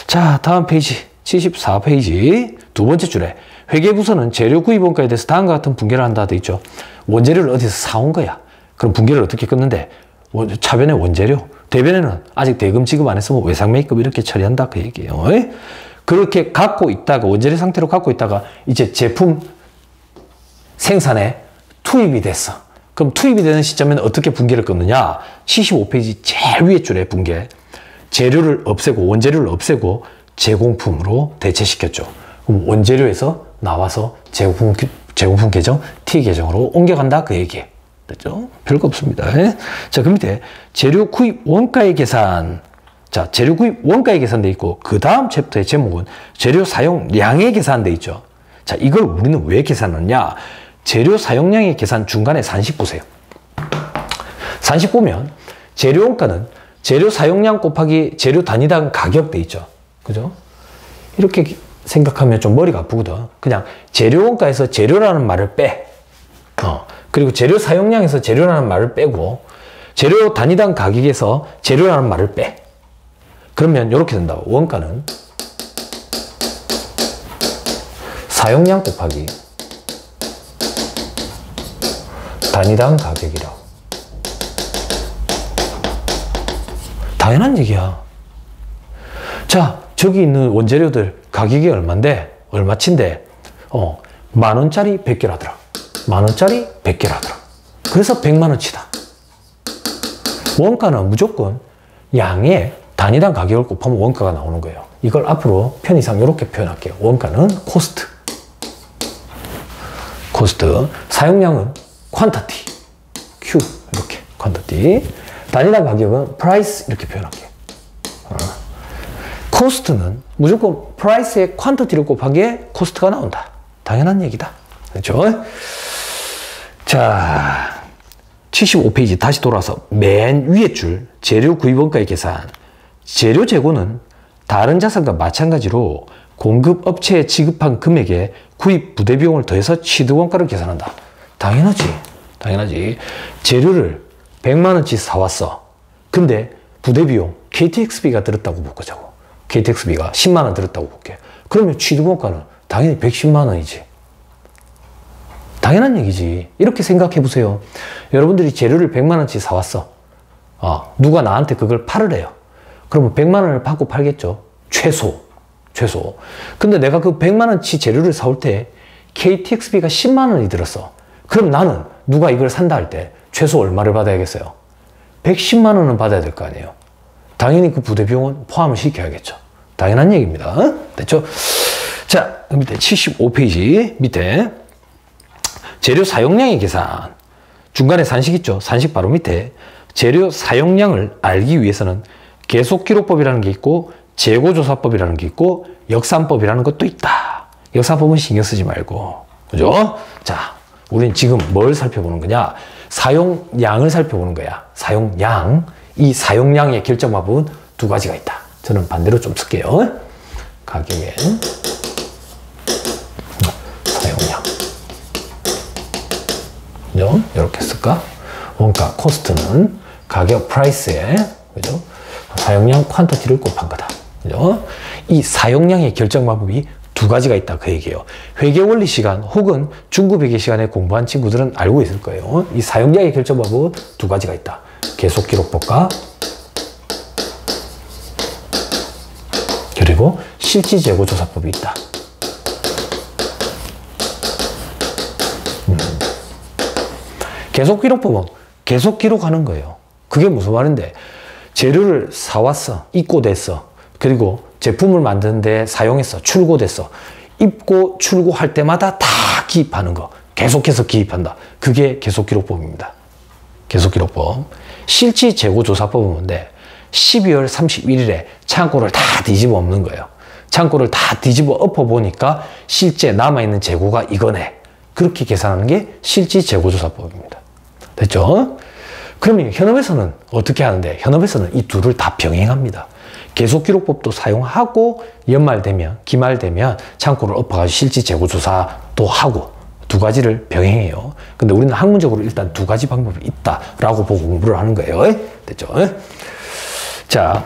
자, 다음 페이지 74페이지 두 번째 줄에 회계부서는 재료 구입 원가에 대해서 다음과 같은 분계를 한다 돼 있죠. 원재료를 어디서 사온 거야. 그럼 분계를 어떻게 끊는데 차변에 원재료, 대변에는 아직 대금 지급 안 했으면 외상매입금 이렇게 처리한다 그 얘기예요. 그렇게 갖고 있다가 원재료 상태로 갖고 있다가 이제 제품 생산에 투입이 됐어. 그럼 투입이 되는 시점에는 어떻게 분계를 끊느냐. 75페이지 제일 위에 줄에 분계. 재료를 없애고 원재료를 없애고 제공품으로 대체시켰죠. 그럼 원재료에서 나와서 제공품 계정 T 계정으로 옮겨간다 그 얘기. 됐죠? 별거 없습니다. 자, 그 밑에 재료 구입 원가의 계산. 자, 재료 구입 원가의 계산돼 있고 그 다음 챕터의 제목은 재료 사용량의 계산돼 있죠. 자, 이걸 우리는 왜 계산하느냐? 재료 사용량의 계산 중간에 산식 보세요. 산식 보면 재료 원가는 재료 사용량 곱하기 재료 단위당 가격 돼 있죠. 그죠? 이렇게 생각하면 좀 머리가 아프거든. 그냥 재료 원가에서 재료라는 말을 빼. 그리고 재료 사용량에서 재료라는 말을 빼고 재료 단위당 가격에서 재료라는 말을 빼. 그러면 이렇게 된다. 원가는 사용량 곱하기 단위당 가격이라고. 당연한 얘기야. 자, 저기 있는 원재료들 가격이 얼마인데, 얼마치인데, 10,000원짜리 100개라더라. 10,000원짜리 100개라더라. 그래서 100만원치다. 원가는 무조건 양의 단위당 가격을 곱하면 원가가 나오는 거예요. 이걸 앞으로 편의상 이렇게 표현할게요. 원가는 코스트. 코스트. 사용량은 퀀터티. Q. 이렇게. 퀀터티. 단위당 가격은 프라이스. 이렇게 표현할게요. 코스트는 무조건 프라이스의 퀀터티를 곱하기에 코스트가 나온다. 당연한 얘기다. 그렇죠? 자, 75페이지 다시 돌아서 맨 위에 줄 재료 구입원가의 계산. 재료 재고는 다른 자산과 마찬가지로 공급 업체에 지급한 금액에 구입 부대 비용을 더해서 취득원가를 계산한다. 당연하지. 당연하지. 재료를 100만원치 사왔어. 근데 부대 비용 KTXB가 들었다고 볼거자고. KTXB가 10만원 들었다고 볼게. 그러면 취득원가는 당연히 110만원이지. 당연한 얘기지. 이렇게 생각해 보세요. 여러분들이 재료를 100만원치 사왔어. 누가 나한테 그걸 팔으래요. 그러면 100만원을 받고 팔겠죠. 최소. 근데 내가 그 100만원치 재료를 사올 때 KTXB가 10만원이 들었어. 그럼 나는 누가 이걸 산다 할 때 최소 얼마를 받아야겠어요? 110만원은 받아야 될 거 아니에요. 당연히 그 부대 비용은 포함을 시켜야겠죠. 당연한 얘기입니다. 됐죠? 자, 밑에 75페이지 밑에 재료 사용량의 계산. 중간에 산식 있죠? 산식 바로 밑에 재료 사용량을 알기 위해서는 계속기록법이라는 게 있고 재고조사법이라는 게 있고 역산법이라는 것도 있다. 역산법은 신경 쓰지 말고. 그죠? 자, 우린 지금 뭘 살펴보는 거냐? 사용량을 살펴보는 거야. 사용량. 이 사용량의 결정 방법은 두 가지가 있다. 저는 반대로 좀 쓸게요. 가격엔 사용량. 그죠? 이렇게 쓸까? 원가, 코스트는 가격, 프라이스에, 그죠? 사용량, 퀀터티를 곱한 거다. 그죠? 이 사용량의 결정 방법이 두 가지가 있다. 그 얘기예요. 회계 원리 시간 혹은 중급 회계 시간에 공부한 친구들은 알고 있을 거예요. 이 사용량의 결정 방법은 두 가지가 있다. 계속 기록법과 그리고 실지 재고 조사법이 있다. 계속 기록법은 계속 기록하는 거예요. 그게 무슨 말인데, 재료를 사왔어, 입고됐어, 그리고 제품을 만드는데 사용했어, 출고됐어, 입고 출고할 때마다 다 기입하는 거, 계속해서 기입한다. 그게 계속 기록법입니다. 계속 기록법. 실지 재고 조사법은 뭔데, 12월 31일에 창고를 다 뒤집어 엎는 거예요. 창고를 다 뒤집어 엎어 보니까 실제 남아있는 재고가 이거네. 그렇게 계산하는 게 실지 재고 조사법입니다. 됐죠? 그러면 현업에서는 어떻게 하는데, 현업에서는 이 둘을 다 병행합니다. 계속 기록법도 사용하고 연말 되면, 기말 되면 창고를 엎어가지고 실지 재고 조사도 하고 두 가지를 병행해요. 근데 우리는 학문적으로 일단 두 가지 방법이 있다라고 보고 공부를 하는 거예요. 됐죠? 자,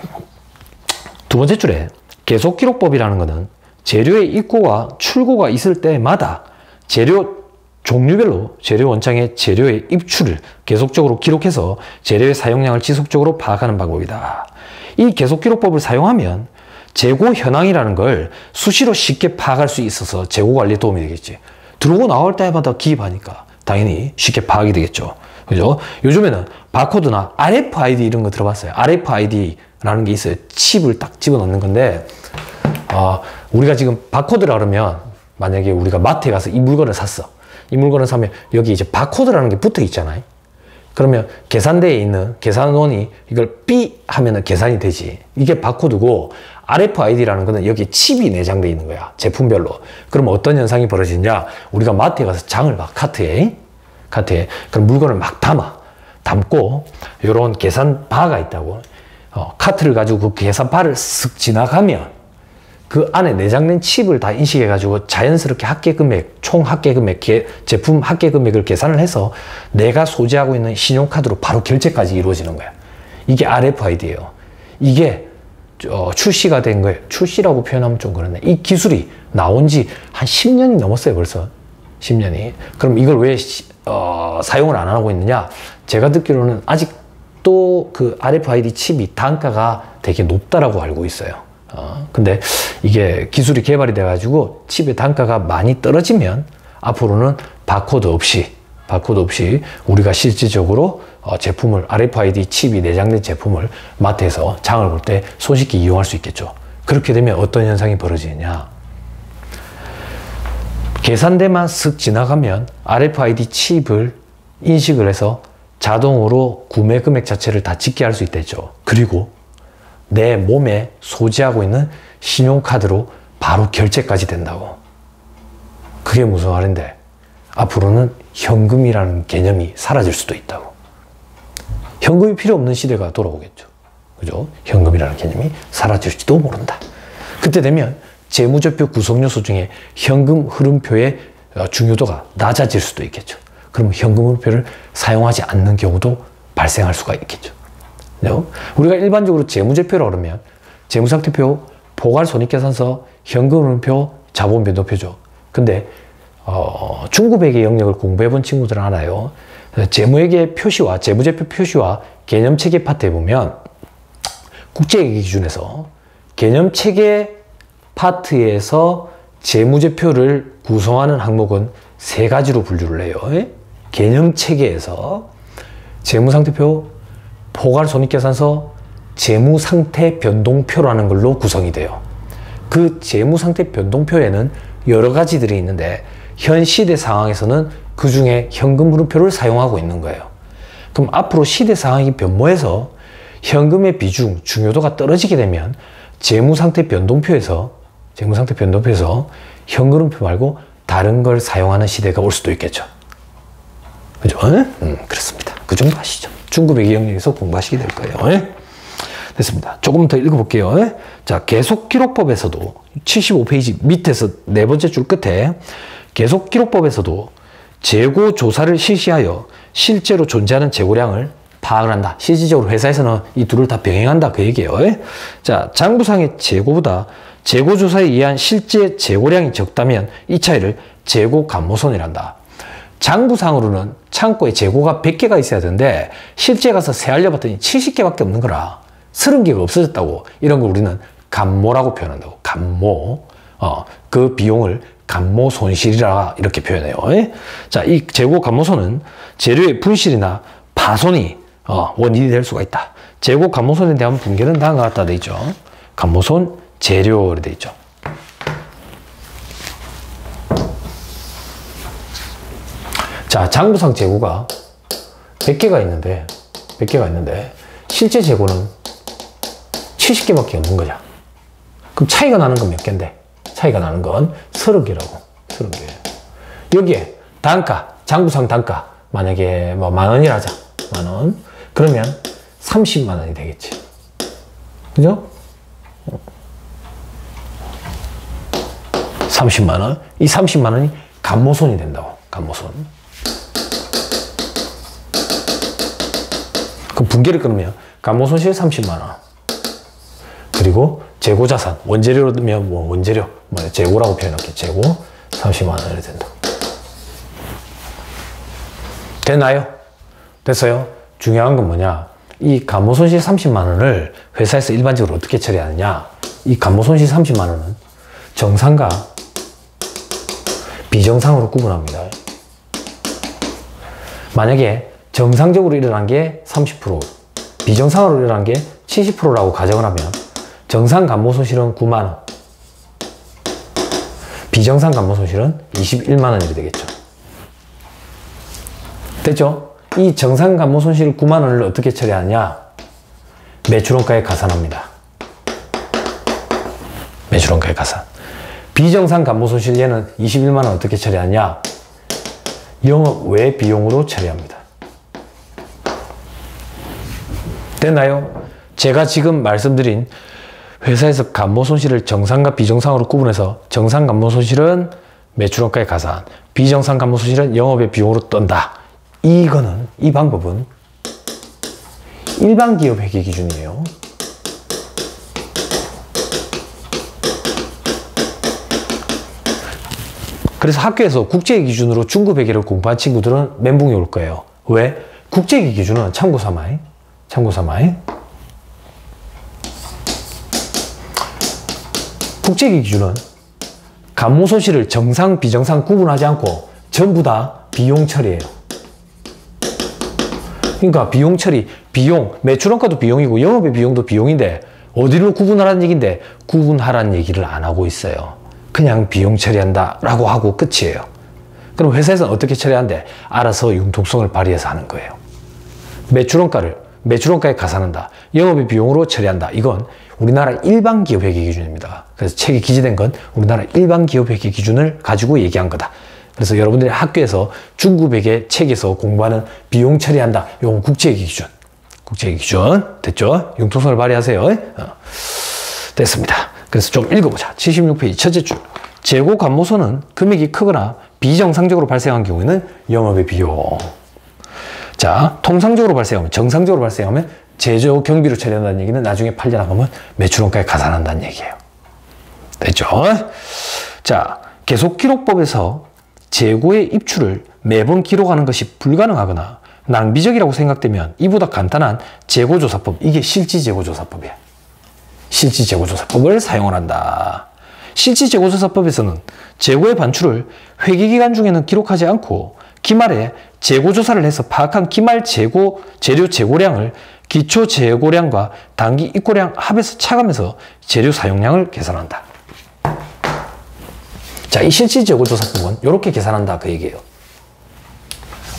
두 번째 줄에 계속 기록법이라는 것은 재료의 입고와 출고가 있을 때마다 재료 종류별로 재료 원창의 재료의 입출을 계속적으로 기록해서 재료의 사용량을 지속적으로 파악하는 방법이다. 이 계속 기록법을 사용하면 재고 현황이라는 걸 수시로 쉽게 파악할 수 있어서 재고 관리에 도움이 되겠지. 들어오고 나올 때마다 기입하니까 당연히 쉽게 파악이 되겠죠. 그죠? 요즘에는 바코드나 RFID 이런 거 들어봤어요. RFID라는 게 있어요. 칩을 딱 집어넣는 건데, 우리가 지금 바코드라 그러면 만약에 우리가 마트에 가서 이 물건을 샀어. 이 물건을 사면 여기 이제 바코드라는 게 붙어 있잖아요. 그러면 계산대에 있는 계산원이 이걸 삐 하면은 계산이 되지. 이게 바코드고, RFID라는 거는 여기 칩이 내장되어 있는 거야. 제품별로. 그럼 어떤 현상이 벌어지냐? 우리가 마트에 가서 장을 봐. 카트에. 그럼 물건을 막 담고, 요런 계산바가 있다고. 카트를 가지고 그 계산바를 쓱 지나가면 그 안에 내장된 칩을 다 인식해가지고 자연스럽게 합계 금액, 총 합계 금액, 제품 합계 금액을 계산을 해서 내가 소지하고 있는 신용카드로 바로 결제까지 이루어지는 거야. 이게 RFID예요. 이게 출시가 된 거예요. 출시라고 표현하면 좀 그렇네. 이 기술이 나온 지 한 10년이 넘었어요, 벌써. 10년이. 그럼 이걸 왜 사용을 안 하고 있느냐? 제가 듣기로는 아직도 그 RFID 칩이 단가가 되게 높다라고 알고 있어요. 근데 이게 기술이 개발이 돼가지고 칩의 단가가 많이 떨어지면 앞으로는 바코드 없이 우리가 실질적으로 제품을, RFID 칩이 내장된 제품을 마트에서 장을 볼 때 손쉽게 이용할 수 있겠죠. 그렇게 되면 어떤 현상이 벌어지느냐? 계산대만 쓱 지나가면 RFID 칩을 인식을 해서 자동으로 구매 금액 자체를 다 집계할 수 있겠죠. 그리고 내 몸에 소지하고 있는 신용카드로 바로 결제까지 된다고. 그게 무슨 말인데, 앞으로는 현금이라는 개념이 사라질 수도 있다고. 현금이 필요 없는 시대가 돌아오겠죠. 그죠? 현금이라는 개념이 사라질지도 모른다. 그때 되면 재무제표 구성 요소 중에 현금 흐름표의 중요도가 낮아질 수도 있겠죠. 그럼 현금 흐름표를 사용하지 않는 경우도 발생할 수가 있겠죠. 우리가 일반적으로 재무제표라고 그러면 재무상태표, 포괄손익계산서, 현금흐름표, 자본변동표죠. 근데 중급회계 영역을 공부해 본 친구들은 알아요. 재무회계 표시와 재무제표 표시와 개념체계 파트에 보면 국제회계 기준에서 개념체계 파트에서 재무제표를 구성하는 항목은 세 가지로 분류를 해요. 개념체계에서 재무상태표, 포괄손익계산서, 재무상태변동표라는 걸로 구성이 돼요. 그 재무상태변동표에는 여러 가지들이 있는데 현 시대 상황에서는 그 중에 현금흐름표를 사용하고 있는 거예요. 그럼 앞으로 시대 상황이 변모해서 현금의 비중, 중요도가 떨어지게 되면 재무상태변동표에서 현금흐름표 말고 다른 걸 사용하는 시대가 올 수도 있겠죠. 그죠? 그렇습니다. 그 정도 아시죠? 중급회계 영역에서 공부하시게 될 거예요. 됐습니다. 조금 더 읽어볼게요. 자, 계속기록법에서도 75페이지 밑에서 네 번째 줄 끝에 계속기록법에서도 재고 조사를 실시하여 실제로 존재하는 재고량을 파악을 한다. 실질적으로 회사에서는 이 둘을 다 병행한다. 그 얘기예요. 자, 장부상의 재고보다 재고조사에 의한 실제 재고량이 적다면 이 차이를 재고 감모손이란다. 장부상으로는 창고에 재고가 100개가 있어야 되는데 실제 가서 세알려 봤더니 70개밖에 없는 거라. 30개가 없어졌다고. 이런 걸 우리는 감모라고 표현한다고. 감모. 그 비용을 감모 손실이라 이렇게 표현해요. 자, 이 재고 감모손은 재료의 분실이나 파손이 원인이 될 수가 있다. 재고 감모손에 대한 분계는 다음과 같다 돼 있죠. 감모손 재료로 돼 있죠. 자, 장부상 재고가 100개가 있는데 실제 재고는 70개밖에 없는 거죠. 그럼 차이가 나는 건 몇 개인데? 차이가 나는 건 30개라고. 30개. 여기에 단가, 장부상 단가 만약에 뭐 10,000원이라 하자. 10,000원. 그러면 30만 원이 되겠지. 그죠? 30만 원. 이 30만 원이 감모손이 된다고. 감모손. 그럼 분계를 끊으면 감모손실 30만 원. 그리고 재고자산, 원재료로 넣으면 뭐 원재료, 뭐 재고라고 표현할게. 재고 30만 원이 된다. 됐나요? 됐어요? 중요한 건 뭐냐? 이 감모손실 30만 원을 회사에서 일반적으로 어떻게 처리하느냐? 이 감모손실 30만 원은 정상과 비정상으로 구분합니다. 만약에 정상적으로 일어난 게 30%, 비정상으로 일어난 게 70%라고 가정을 하면 정상 감모손실은 9만 원, 비정상 감모손실은 21만 원이 되겠죠. 됐죠? 이 정상 감모손실 9만 원을 어떻게 처리하느냐? 매출원가에 가산합니다. 매출원가에 가산. 비정상 감모손실 얘는 21만 원 어떻게 처리하느냐? 영업 외 비용으로 처리합니다. 됐나요? 제가 지금 말씀드린 회사에서 감모손실을 정상과 비정상으로 구분해서 정상 감모손실은 매출원가에 가산, 비정상 감모손실은 영업의 비용으로 떤다. 이거는, 이 방법은 일반 기업 회계 기준이에요. 그래서 학교에서 국제회 기준으로 중급 회계를 공부한 친구들은 멘붕이 올 거예요. 왜? 국제회 기준은 참고 삼아요. 참고 삼아요. 국제회 기준은 감모손실을 정상, 비정상 구분하지 않고 전부 다 비용 처리예요. 그러니까 비용 처리, 비용, 매출원가도 비용이고 영업의 비용도 비용인데 어디로 구분하라는 얘기인데 구분하라는 얘기를 안 하고 있어요. 그냥 비용 처리한다 라고 하고 끝이에요. 그럼 회사에서는 어떻게 처리하는데? 알아서 융통성을 발휘해서 하는 거예요. 매출원가에 가산한다. 영업의 비용으로 처리한다. 이건 우리나라 일반 기업 회계 기준입니다. 그래서 책에 기재된 건 우리나라 일반 기업 회계 기준을 가지고 얘기한 거다. 그래서 여러분들이 학교에서 중급 회계 책에서 공부하는 비용 처리한다. 이건 국제회계 기준. 국제회계 기준. 됐죠? 융통성을 발휘하세요. 됐습니다. 그래서 좀 읽어보자. 76페이지 첫째 줄. 재고 감모손은 금액이 크거나 비정상적으로 발생한 경우에는 영업의 비용. 자, 통상적으로 발생하면, 정상적으로 발생하면 제조 경비로 처리한다는 얘기는 나중에 팔려 나가면 매출원가에 가산한다는 얘기예요. 됐죠? 자, 계속기록법에서 재고의 입출을 매번 기록하는 것이 불가능하거나 낭비적이라고 생각되면 이보다 간단한 재고조사법, 이게 실지재고조사법이야. 실지재고조사법을 사용을 한다. 실지재고조사법에서는 재고의 반출을 회계기간 중에는 기록하지 않고 기말에 재고조사를 해서 파악한 기말 재료 재고량을 기초 재고량과 단기 입고량 합해서 차감해서 재료 사용량을 계산한다. 자, 이 실질재고조사법은 이렇게 계산한다 그 얘기예요.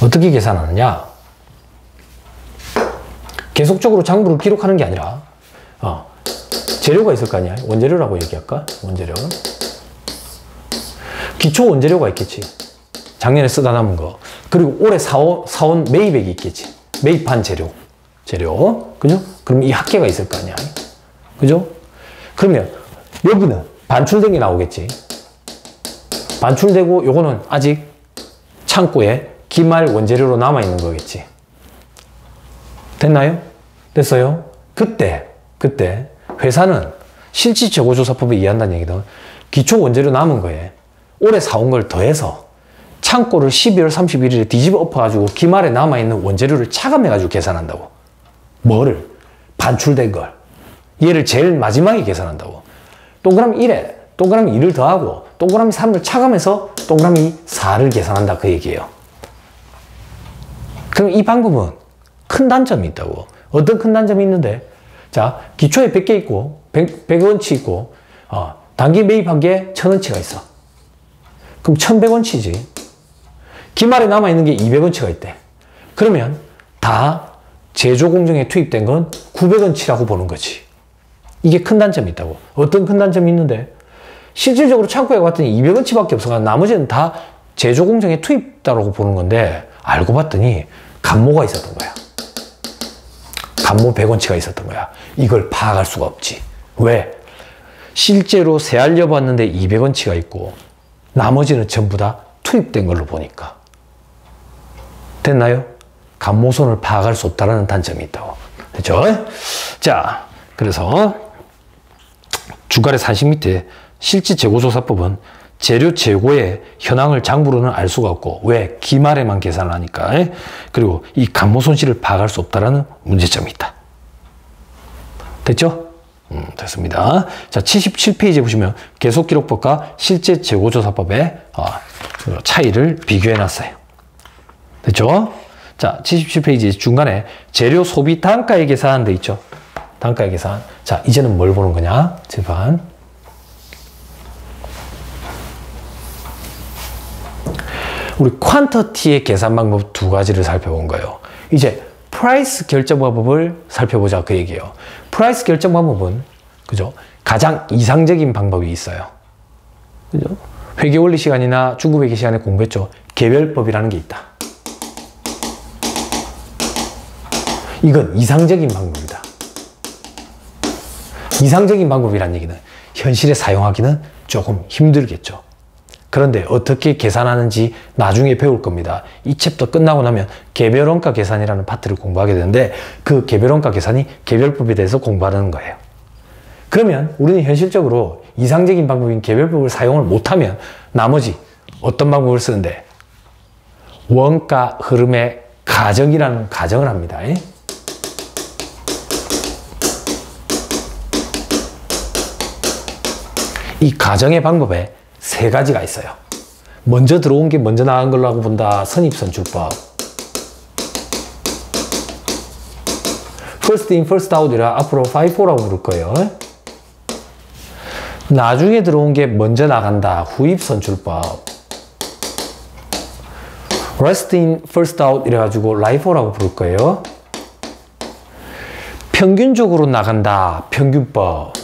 어떻게 계산하느냐? 계속적으로 장부를 기록하는 게 아니라 재료가 있을 거 아니야? 원재료라고 얘기할까? 원재료. 기초 원재료가 있겠지. 작년에 쓰다 남은 거. 그리고 올해 사온 매입액이 있겠지. 매입한 재료. 그죠? 그럼 이 합계가 있을 거 아니야? 그죠? 그러면 여기는 반출된 게 나오겠지. 반출되고 요거는 아직 창고에 기말 원재료로 남아있는 거겠지. 됐나요? 됐어요? 그때 회사는 실질재고조사법에 의한다는 얘기든 기초 원재료 남은 거에 올해 사온 걸 더해서 창고를 12월 31일에 뒤집어 엎어가지고 기말에 남아있는 원재료를 차감해가지고 계산한다고. 뭐를? 반출된 걸. 얘를 제일 마지막에 계산한다고. 동그라미 1에 동그라미 2를 더하고 동그라미 3을 차감해서 동그라미 4를 계산한다 그 얘기예요. 그럼 이 방법은 큰 단점이 있다고. 어떤 큰 단점이 있는데, 자, 기초에 100개 있고 100원치 있고 단기 매입한 게 1000원치가 있어. 그럼 1100원치지. 기말에 남아있는 게 200원치가 있대. 그러면 다 제조 공정에 투입된 건 900원치라고 보는 거지. 이게 큰 단점이 있다고. 어떤 큰 단점이 있는데, 실질적으로 창고에 갔더니 200원치밖에 없어서 나머지는 다 제조 공정에 투입다라고 보는 건데, 알고 봤더니 감모가 있었던 거야. 감모 100원치가 있었던 거야. 이걸 파악할 수가 없지. 왜? 실제로 세알려봤는데 200원치가 있고 나머지는 전부 다 투입된 걸로 보니까. 됐나요? 감모손을 파악할 수 없다는 단점이 있다고. 됐죠? 자, 그래서 중간에 산식 밑에 실질재고조사법은 재료 재고의 현황을 장부로는 알 수가 없고, 왜? 기말에만 계산을 하니까. 그리고 이 감모 손실을 파악할 수 없다는 문제점이 있다. 됐죠? 됐습니다. 자, 77페이지에 보시면 계속기록법과 실제재고조사법의 차이를 비교해 놨어요. 됐죠? 자, 77페이지 중간에 재료 소비 단가에 계산한 데 있죠? 단가에 계산. 자, 이제는 뭘 보는 거냐? 재판. 우리 퀀터티의 계산 방법 두 가지를 살펴본 거예요. 이제 프라이스 결정 방법을 살펴보자 그 얘기예요. 프라이스 결정 방법은 그죠? 가장 이상적인 방법이 있어요. 그죠? 회계원리 시간이나 중급회계 시간에 공부했죠. 개별법이라는 게 있다. 이건 이상적인 방법이다. 이상적인 방법이란 얘기는 현실에 사용하기는 조금 힘들겠죠. 그런데 어떻게 계산하는지 나중에 배울 겁니다. 이 챕터 끝나고 나면 개별원가 계산이라는 파트를 공부하게 되는데, 그 개별원가 계산이 개별법에 대해서 공부하는 거예요. 그러면 우리는 현실적으로 이상적인 방법인 개별법을 사용을 못하면 나머지 어떤 방법을 쓰는데, 원가 흐름의 가정이라는 가정을 합니다. 이 가정의 방법에 세 가지가 있어요. 먼저 들어온 게 먼저 나간 걸로 하고 본다. 선입선출법. First in, first out이라 앞으로 FIFO라고 부를 거예요. 나중에 들어온 게 먼저 나간다. 후입선출법. Last in, first out 이래가지고 LIFO라고 부를 거예요. 평균적으로 나간다. 평균법.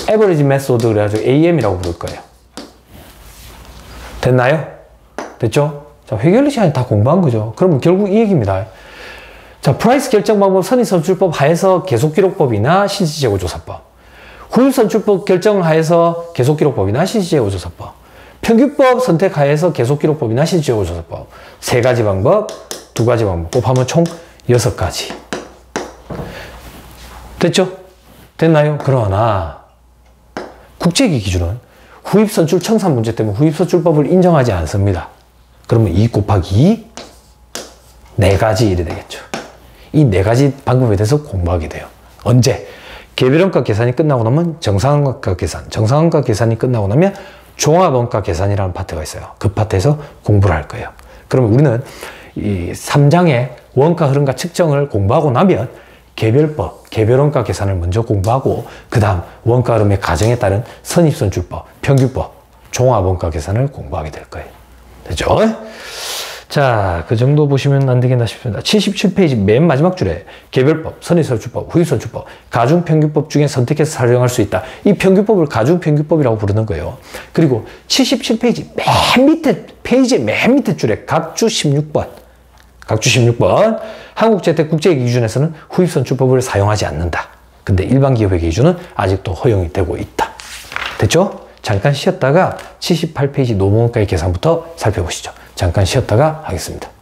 Average Method 그래가지고 AM이라고 부를 거예요. 됐나요? 됐죠? 자, 회계원리 시간에 다 공부한 거죠. 그러면 결국 이 얘기입니다. 자, 프라이스 결정 방법, 선입선출법 하에서 계속기록법이나 실질재고조사법. 후입선출법 결정 하에서 계속기록법이나 실질재고조사법. 평균법 선택 하에서 계속기록법이나 실질재고조사법. 세 가지 방법, 두 가지 방법. 곱하면 총 6가지. 됐죠? 됐나요? 그러나 국제기 기준은 후입선출 청산 문제 때문에 후입선출법을 인정하지 않습니다. 그러면 2 곱하기 2, 4가지 이래 되겠죠. 이 4가지 방법에 대해서 공부하게 돼요. 언제? 개별원가 계산이 끝나고 나면 정상원가 계산, 정상원가 계산이 끝나고 나면 종합원가 계산이라는 파트가 있어요. 그 파트에서 공부를 할 거예요. 그러면 우리는 이 3장의 원가 흐름과 측정을 공부하고 나면 개별법, 개별원가 계산을 먼저 공부하고 그 다음 원가 흐름의 가정에 따른 선입선출법, 평균법, 종합원가 계산을 공부하게 될 거예요. 됐죠? 자, 그 정도 보시면 안 되겠나 싶습니다. 77페이지 맨 마지막 줄에 개별법, 선입선출법, 후입선출법, 가중평균법 중에 선택해서 사용할 수 있다. 이 평균법을 가중평균법이라고 부르는 거예요. 그리고 77페이지 맨 밑에, 페이지의 맨 밑에 줄에 각주 16번. 각주 16번. 한국재택국제회계 기준에서는 후입선출법을 사용하지 않는다. 근데 일반 기업회계 기준은 아직도 허용이 되고 있다. 됐죠? 잠깐 쉬었다가 78페이지 노무원가의 계산부터 살펴보시죠. 잠깐 쉬었다가 하겠습니다.